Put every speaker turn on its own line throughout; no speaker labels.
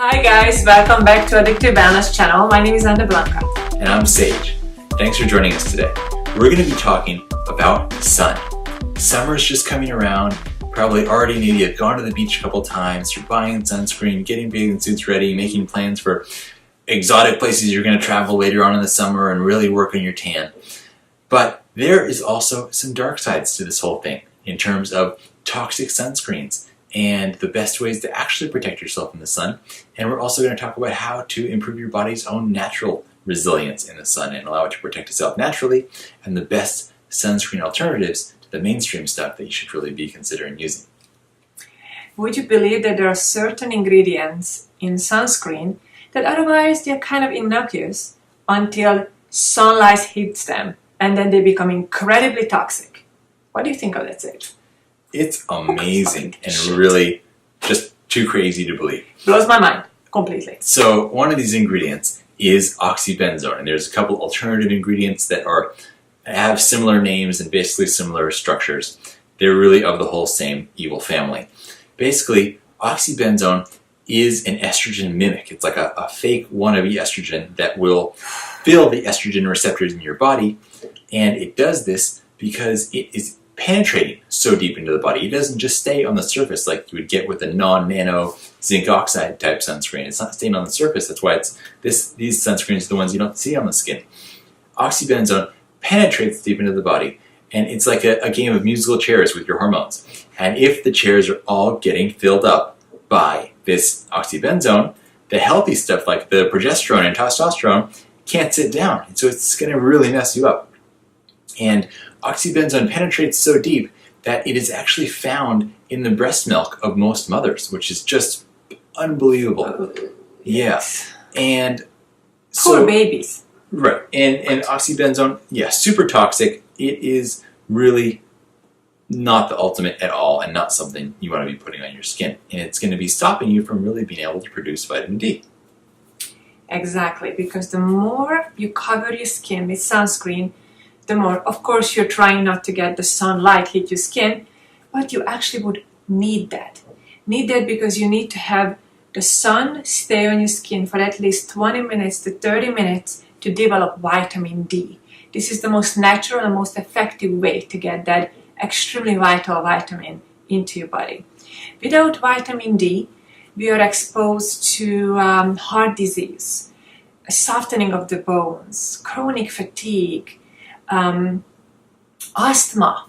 Hi guys, welcome back to Addictive Anna's channel. My name is AnnaBlanca.
And I'm Sage. Thanks for joining us today. We're going to be talking about sun. Summer's just coming around. Probably already maybe have gone to the beach a couple times. You're buying sunscreen, getting bathing suits ready, making plans for exotic places you're going to travel later on in the summer and really work on your tan. But there is also some dark sides to this whole thing in terms of toxic sunscreens and the best ways to actually protect yourself in the sun. And we're also going to talk about how to improve your body's own natural resilience in the sun and allow it to protect itself naturally, and the best sunscreen alternatives to the mainstream stuff that you should really be considering using.
Would you believe that there are certain ingredients in sunscreen that otherwise they're kind of innocuous until sunlight hits them and then they become incredibly toxic? What do you think of that, Sage?
It's amazing and really just too crazy to believe.
Blows my mind completely.
So one of these ingredients is oxybenzone, and there's a couple alternative ingredients that have similar names and basically similar structures. They're really of the whole same evil family. Basically, oxybenzone is an estrogen mimic. It's like a fake wannabe estrogen that will fill the estrogen receptors in your body, and it does this because it is penetrating so deep into the body. It doesn't just stay on the surface like you would get with a non-nano zinc oxide type sunscreen. It's not staying on the surface. That's why these sunscreens are the ones you don't see on the skin. Oxybenzone penetrates deep into the body, and it's like a game of musical chairs with your hormones. And if the chairs are all getting filled up by this oxybenzone, the healthy stuff like the progesterone and testosterone can't sit down. And so it's going to really mess you up. And oxybenzone penetrates so deep that it is actually found in the breast milk of most mothers, which is just unbelievable. Yeah. And
Poor babies.
Right. And oxybenzone, yeah, super toxic. It is really not the ultimate at all and not something you want to be putting on your skin. And it's going to be stopping you from really being able to produce vitamin D.
Exactly, because the more you cover your skin with sunscreen, the more, of course, you're trying not to get the sunlight hit your skin, but you actually would need that. Need that because you need to have the sun stay on your skin for at least 20 minutes to 30 minutes to develop vitamin D. This is the most natural and most effective way to get that extremely vital vitamin into your body. Without vitamin D, we are exposed to heart disease, a softening of the bones, chronic fatigue, asthma,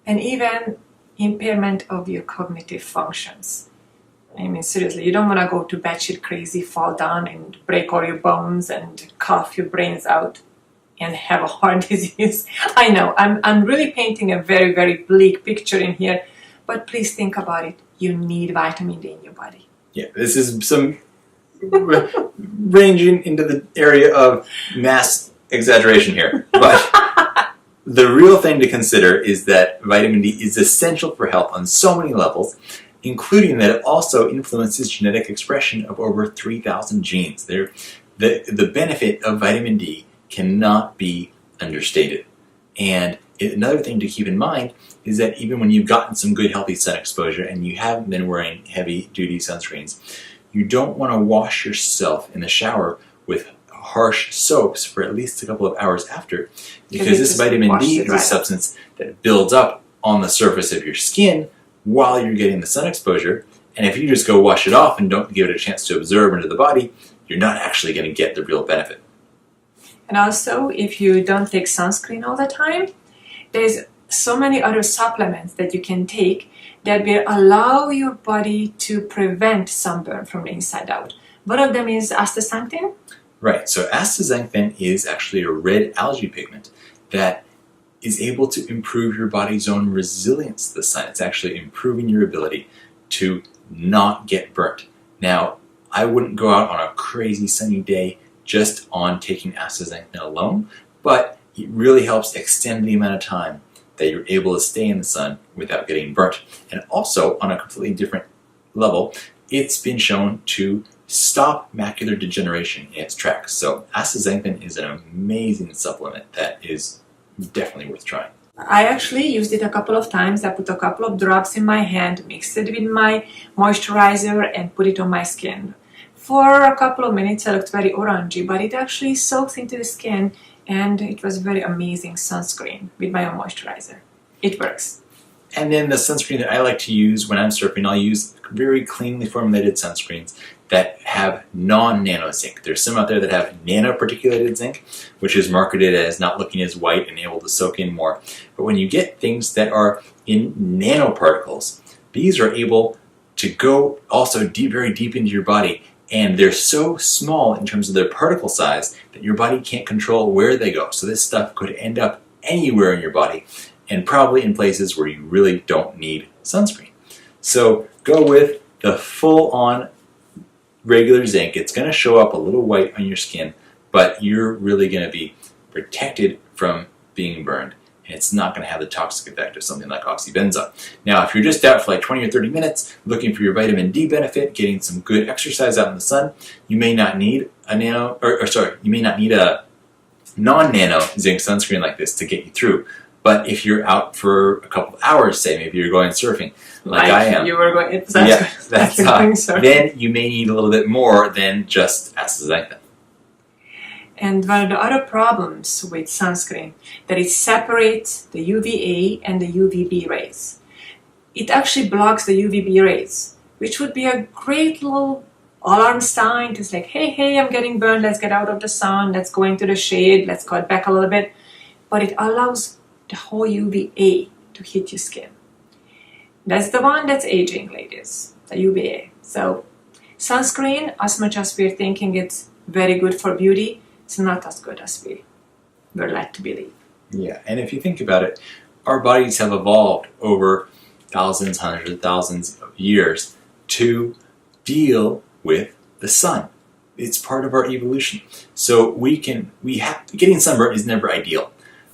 and even impairment of your cognitive functions. I mean, seriously, you don't want to go to batshit crazy, fall down and break all your bones and cough your brains out and have a heart disease. I know, I'm really painting a very, very bleak picture in here, but please think about it. You need vitamin D in your body.
Yeah, this is some ranging into the area of mass exaggeration here, but the real thing to consider is that vitamin D is essential for health on so many levels, including that it also influences genetic expression of over 3,000 genes. The benefit of vitamin D cannot be understated. And another thing to keep in mind is that even when you've gotten some good healthy sun exposure and you haven't been wearing heavy duty sunscreens, you don't want to wash yourself in the shower with harsh soaps for at least a couple of hours after, because this vitamin D is a substance that builds up on the surface of your skin while you're getting the sun exposure, and if you just go wash it off and don't give it a chance to absorb into the body, you're not actually going to get the real benefit.
And also, if you don't take sunscreen all the time, there's so many other supplements that you can take that will allow your body to prevent sunburn from the inside out. One of them is astaxanthin.
Right, so astaxanthin is actually a red algae pigment that is able to improve your body's own resilience to the sun. It's actually improving your ability to not get burnt. Now, I wouldn't go out on a crazy sunny day just on taking astaxanthin alone, but it really helps extend the amount of time that you're able to stay in the sun without getting burnt. And also, on a completely different level, it's been shown to stop macular degeneration in its tracks. So astaxanthin is an amazing supplement that is definitely worth trying.
I actually used it a couple of times. I put a couple of drops in my hand, mixed it with my moisturizer and put it on my skin. For a couple of minutes I looked very orangey, but it actually soaked into the skin, and it was a very amazing sunscreen with my own moisturizer. It works.
And then the sunscreen that I like to use when I'm surfing, I'll use very cleanly formulated sunscreens that have non-nano zinc. There's some out there that have nano-particulated zinc, which is marketed as not looking as white and able to soak in more. But when you get things that are in nanoparticles, these are able to go also very deep into your body, and they're so small in terms of their particle size that your body can't control where they go. So this stuff could end up anywhere in your body, and probably in places where you really don't need sunscreen. So go with the full-on regular zinc. It's going to show up a little white on your skin, but you're really going to be protected from being burned, and it's not going to have the toxic effect of something like oxybenzone. Now, if you're just out for like 20 or 30 minutes looking for your vitamin D benefit, getting some good exercise out in the sun, you may not need a non-nano zinc sunscreen like this to get you through. But if you're out for a couple of hours, say maybe you're going surfing, like I am,
you were going,
then you may need a little bit more than just astaxanthin.
And one of the other problems with sunscreen, that it separates the UVA and the UVB rays. It actually blocks the UVB rays, which would be a great little alarm sign to say, hey, I'm getting burned, let's get out of the sun, let's go into the shade, let's cut back a little bit. But it allows the whole UVA to hit your skin. That's the one that's aging, ladies, the UVA. So sunscreen, as much as we're thinking it's very good for beauty, it's not as good as we're led to believe.
Yeah, and if you think about it, our bodies have evolved over thousands, hundreds of thousands of years to deal with the sun. It's part of our evolution. So getting sunburn is never ideal,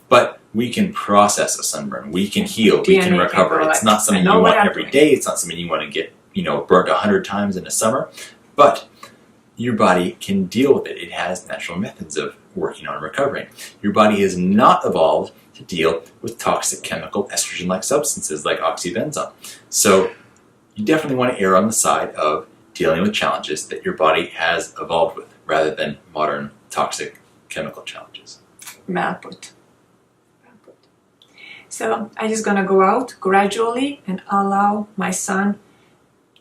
but we can process a sunburn. We can heal. We can recover. It's not something you want every day. It's not something you want to get, burnt 100 times in a summer. But your body can deal with it. It has natural methods of working on recovering. Your body has not evolved to deal with toxic chemical estrogen-like substances like oxybenzone. So you definitely want to err on the side of dealing with challenges that your body has evolved with, rather than modern toxic chemical challenges.
Well put. So I'm just gonna go out gradually and allow my sun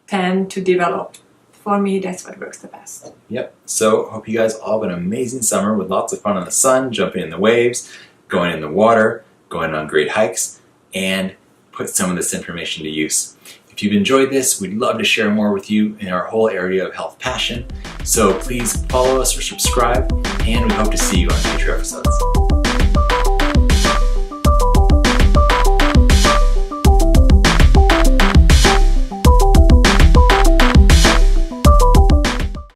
tan to develop. For me, that's what works the best.
Yep. So hope you guys all have an amazing summer with lots of fun in the sun, jumping in the waves, going in the water, going on great hikes, and put some of this information to use. If you've enjoyed this, we'd love to share more with you in our whole area of health passion. So please follow us or subscribe, and we hope to see you on future episodes.